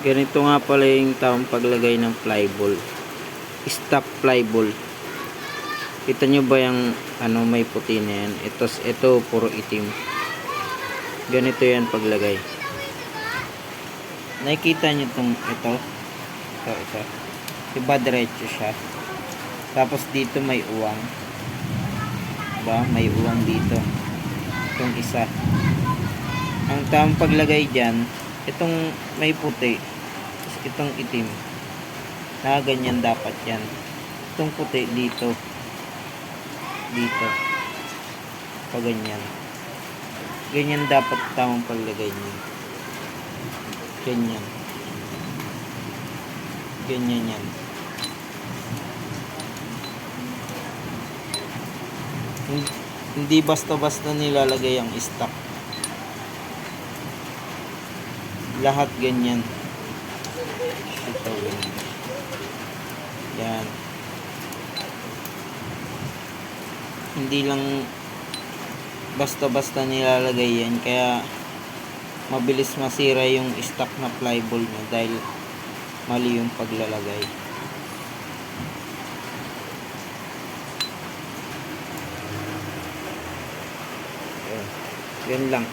Ganito nga pala yung tamang paglagay ng flyball. Stock flyball. Kita nyo ba yung may puti na yan? Ito puro itim. Ganito yan paglagay. Nakikita nyo ito. Diba diretso siya. Tapos dito may uwang. Diba? May uwang dito. Itong isa. Ang tamang paglagay dyan, itong may puti, itong itim. Ganyan dapat yan. Itong puti dito. Dito. Ganyan. Ganyan dapat tamang paglagay niyo. Ganyan. Ganyan yan. Hindi basta-basta nilalagay ang stock. Lahat ganyan. Ito ganyan. Yan. Hindi lang basta-basta nilalagay yan, kaya mabilis masira yung stock na flyball mo dahil mali yung paglalagay. Yan lang.